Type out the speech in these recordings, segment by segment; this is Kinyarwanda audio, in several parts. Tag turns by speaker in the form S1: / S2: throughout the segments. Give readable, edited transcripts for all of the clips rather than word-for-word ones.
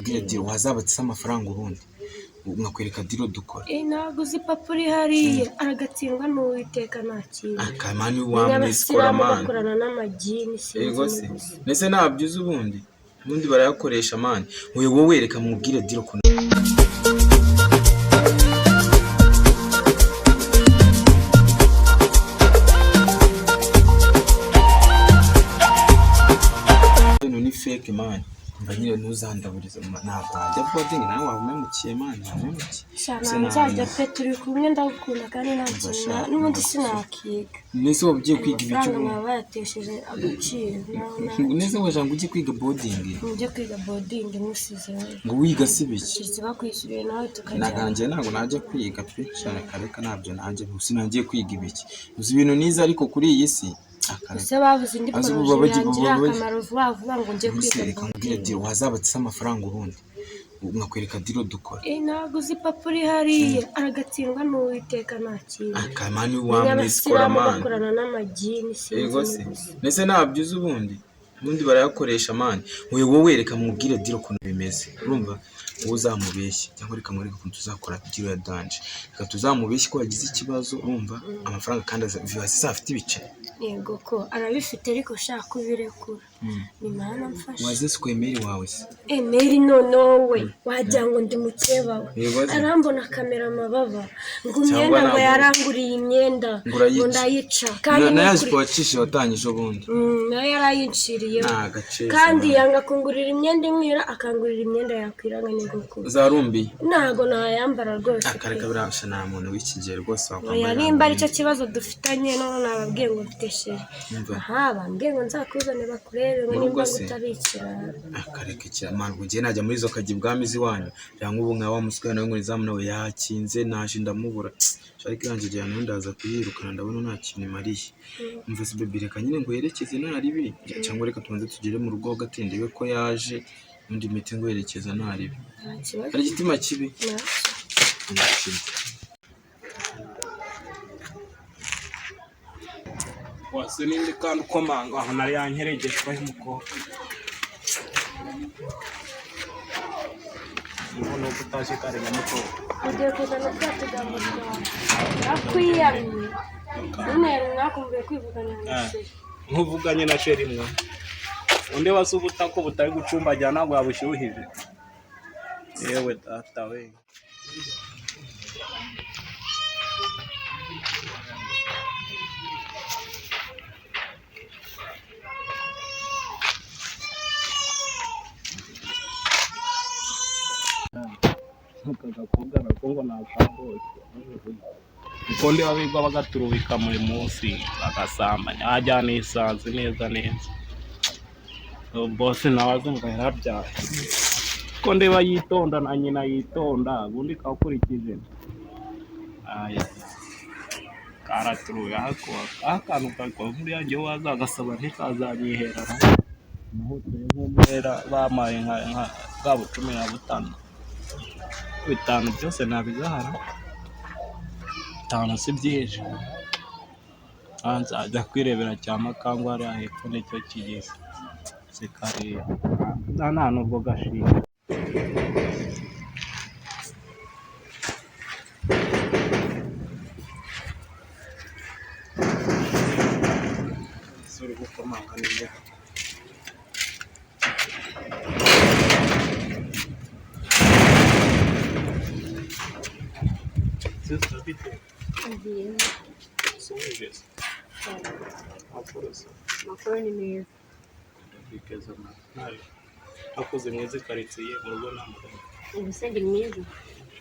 S1: nkubwire diro wazabatse amafaranga ubundi nkakwereka diro dukora
S2: ntabwo uzi papa uri hariya aragatsindwa n'uwiteka nta kintu
S1: akamani wamwisikora mani
S2: bakorana n'amagini
S1: sinzi ndetse ntabyo uzi ubundi barayakoresha mani wowe wereka mubwire diro kuntu ni fake man mbanyire ntuzandaburiza ntabwo ajya boarding nawe wamumemukiye man
S2: wamumemukiye nzajya pe turi kumwe ndagukunda kandi ntakintu n'ubundi sinakiga
S1: nese ugiye kwiga ibiki
S2: ubu bayatesheje agaciro
S1: nese wajanga ugiye kwiga boarding
S2: ugiye kwiga boarding musize
S1: ngo wiga sibiki
S2: kiziba kwishyuriye nawe tukajya
S1: naganje ntabwo najya kwiga pe shaka kareka ntabyo najye gusa nagiye kwiga ibiki uzi ibintu niza ariko kuri iyi si
S2: ese bavuze indi poroje yangira akamaro vuba ngo njye kwiga
S1: nkubwire diro wazabatse amafaranga ubundi nkakwereka diro dukora
S2: ntabwo uzi papa uri hariya aragatsindwa n'uwiteka nta kintu
S1: akamani wamwisikora mani
S2: bakorana n'amagini sinzi
S1: ndetse ntabyo uzi ubundi barayakoresha mani wowe wereka mubwire diro kuntu bimeze urumva wowe uzamubeshye cyangwa reka mwereka ukuntu tuzakora diro ya danje reka tuzamubeshye ko yagize ikibazo urumva amafaranga kandi viwasi afite ibice
S2: yego ko arabifite ariko shaka kubirekura ni mana mfasha
S1: wazese ko email wawe se
S2: email nowe wajya ngo ndi mukeba arambona kamera amababa ngo imyenda ngo yaranguriye imyenda ngo ndayica
S1: kandi nayaje kwacisha watangije ubundi
S2: nayo yarayinciriye kandi yanga kungurira imyenda imwira akangurira imyenda yakwiranga n'ingoko
S1: zarumbi
S2: ntago nayambara rwose
S1: akareka birasha nta muntu w'ikigero rwose
S2: wakwambara yarimba aricyo kibazo dufitanye none nababwiye ngo mfiteshere bambwiye ngo nzakuzane bakurebe ngo nimba gutabikira
S1: akareka ikiramangu ugiye najya muri zo kajya ibwamizi wanyu cyangwa ubu nka wa muswa nawe ngo nizamu nawe yakinze naje ndamubura ariko yanjye nawe ndaza kuyirukana ndabona nta kintu imariye mvise bebe reka nyine ngo yerekeze ntaribi cyangwa reka tubanze tugere mu rugo gatindiwe ko yaje undi mite ngo yerekeza ntaribi hari igitima kibi
S3: wase nindi kandi ukomanga aho nari yankeregeshwa y'umukobwa umuntu utaje kare nyamukobwa
S2: ugiye kuzana twatugambo twawe akwiyamye none mwakumbuye kwivugana na sheri
S3: nkuvuganye na sheri mwa undi wasubuta ko butari gucumbajya ntabwo yabushyuhije yewe data we akagakobwa nako nakabose uko ndi babigwa bagaturubika muri munsi bagasambanya ajyana isanzu neza bose nawe azumva yarabyaye ko ndeba yitonda na nyina yitonda ubundi kakurikije karaturuye akantu kakora muri yanjye waza agasaba ntikazanyihera nahutuye nk'umwera bamaye nka bwabo 15 bitanu byose nabizahara bitanu si byinshi nzajya kwirebera cyane kangwa ari ahepfo nicyo kigeze sikariya nta nubwo gashinga suri gukomanga neza Sister Peter. Songes.
S2: Makuru ni meza.
S3: Ndabikeza nayo. Akoze mweze karitsiye mu rugo namugana.
S2: Ubusenge mwiza.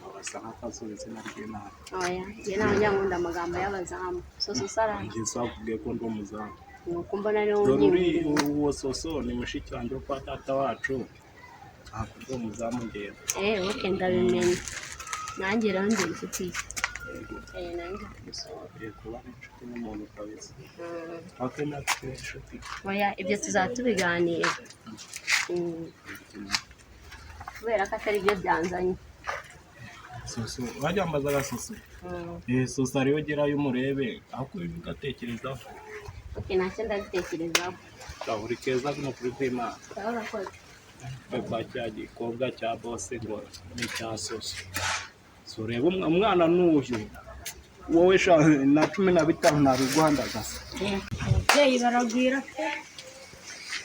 S3: Abasa nk'akazubize naryo nawe.
S2: Oya, je nawe njyangunda amagambo y'abazamu. Soso sara.
S3: Ngiye sakubwiye ko ndi umuzamu.
S2: Nuko mbona rero unyiri.
S3: Uwo soso ni mushiki wanjye kwa tata wacu. Akubwo umuzamu ngiye.
S2: Okay ndabimenye. Nanjye rero ndi inshuti. Nanjye
S3: gusohora. Kuba inshuti n'umuntu kabisa. Akena inshuti.
S2: Oya, ibyo tuzatubiganira. Kubera ko atari byo byanzanye.
S3: Soso wajyambaza gasoso. Soso ariyo gerayo umurebe aho kuri ugatekerezaho.
S2: Okay, ntacyo ndabitekerezaho.
S3: Uri keza no kuri kwima.
S2: Urakoze.
S3: Beba cya gikobwa cya bose ngo ni cya soso. So reba umwana n'uyu wowe sha na 15 nabiguhandagaza.
S2: Ababyeyi baragwira pe.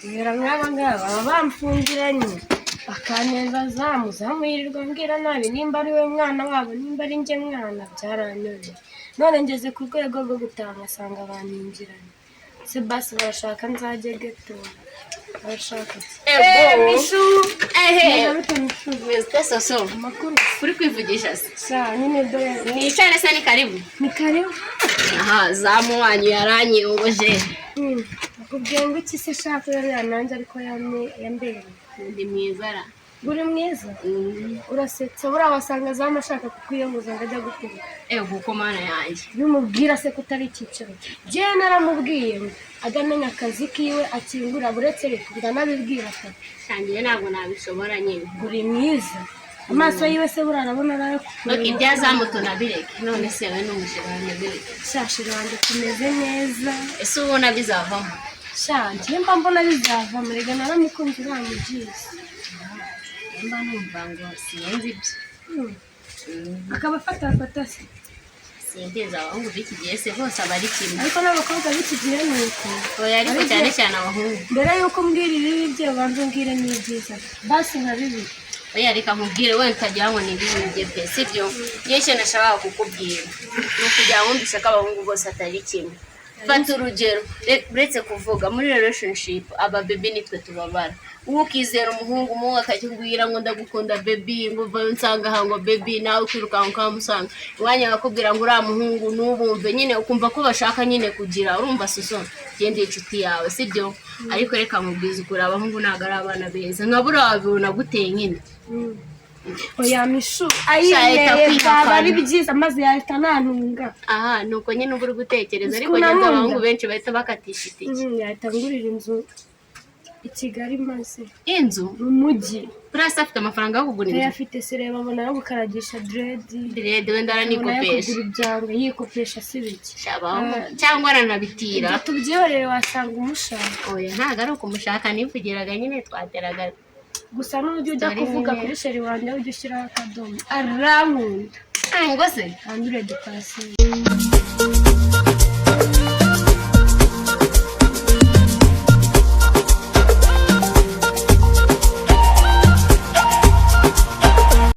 S2: Ngera nk'aba ngaba baba bamfungiranye bakaneza zamuyirirwa mbwira nabi nimba ari we mwana wabo nimba ari njye mwana byaranyobeye. None ngeze ku rwego rwo gutaha ngasanga banyinjiranye. Se basi barashaka nzajye geto. Barashaka
S4: Mishu Mr. Soso
S2: amakuru
S4: uri kwivugisha se
S2: sa nyine dore
S4: ni cyane se ni karibu aha zamu wanyu yaranyiyoboje
S2: akubwiye ngo iki se shaka rero yananze ariko yambere
S4: ndi mwizara
S2: buri mwiza urasetse buriya wasanga zamashaka kukwiyongoza ngo ajya gukora
S4: kuko mana yanjye
S2: bimubwira se kutari icyiciro je naramubwiye ngo agamenya akazi kiwe akingura buretse reka ndanabibwira ati
S4: sangiye ntabwo nabishobora nyine
S2: buri mwiza amaso yiwe se buriya arabona arayo
S4: ibyazamutona bireke none se we n'umushirane bireke
S2: shashira wanjye tumeze neza
S4: ese ubona bizavamo
S2: shanjye mba mbona bizava murega naramukunze uramugize
S4: mba numva ngo sinzi ibyo
S2: akaba afata se
S4: sinteza abahungu b'iki gihe se bose aba ari kimwe
S2: ariko n'abakobwa b'iki gihe ni uko
S4: oya ariko cyane cyane abahungu
S2: mbere y'uko mbwira ibibi bye ubanza umbwire n'ibyiza basi nka bibi
S4: oya reka nkubwire wenda utagira ngo ni ibibi bye pe sibyo nyinshi nashakaga kukubwira ni ukugira ngo mbise ko abahungu bose atari kimwe fata urugero uretse kuvuga muri relationship aba baby nitwe tubabara uwo ukizera umuhungu umwe akakubwira ngo ndagukunda baby ngo vayo nsanga aha ngo baby nawe ukirukanka ukamusanga iwanya akakubwira ngo uriya muhungu n'ubumve nyine ukumva ko bashaka nyine kugira urumva Soso gende inshuti yawe sibyo ariko reka mubwiza ukuri abahungu ntabwo ari abana beza nka buriya wabibona guteye nyine
S2: oya Mishu ayireye zaba ari byiza maze yahita nantunga
S4: aha nuko nyine uba uri gutekereza ariko nyine abahungu benshi bahita bakatisha itike
S2: yahita ngurira inzu i Kigali maze
S4: inzu
S2: mu mujyi
S4: urasa afite amafaranga yo kugura inzu
S2: afite se reba abona yo gukaragisha dread
S4: wenda aranikopesha
S2: ibyanga yikopesha si biki
S4: cyangwa aranabitira
S2: tubyiyorere wasanga umushaka
S4: oya ntabwo ari ukumushaka nivugiraga nyine twateraga
S2: gusa n'ujya ujya kuvuga kuri sheri wanjye ujya ushyiraho akadomo arankunda
S4: ngo se
S2: andure dupasi